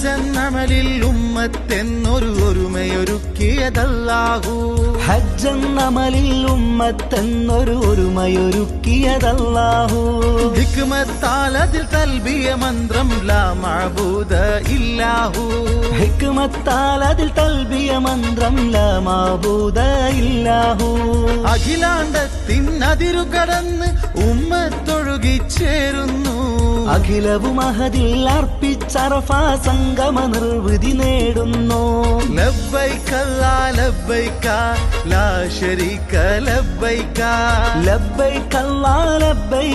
ഹജ്ജെന്നമലിൽ ഉമ്മത്തെന്നൊരു ഒരുമയൊരുക്കിയതല്ലാഹു. ഹജ്ജെന്നമലിൽ ഉമ്മത്തെന്നൊരു ഒരുമയൊരുക്കിയതല്ലാഹു. ഹിക്മത്താൽ അതിൽ തൽബിയ മന്ത്രം ലാ മഅബൂദ ഇല്ലാഹു. ഹിക്മത്താൽ അതിൽ തൽബിയ മന്ത്രം ലാ മഅബൂദ ഇല്ലാഹു. അഖിലാണ്ടത്തിനതിരു കടന്ന് ഉമ്മത്തൊഴുകിച്ചേരുന്നു. അഖിലവും അഹദിൽ അർപ്പിച്ചറഫ സംഗമ നിർവൃതി നേടുന്നു. ലബ്ബൈക അല്ലാ ലബ്ബൈക ലാ ശരീക ലബ്ബൈക. ലബ്ബൈക അല്ലാ ലബ്ബൈക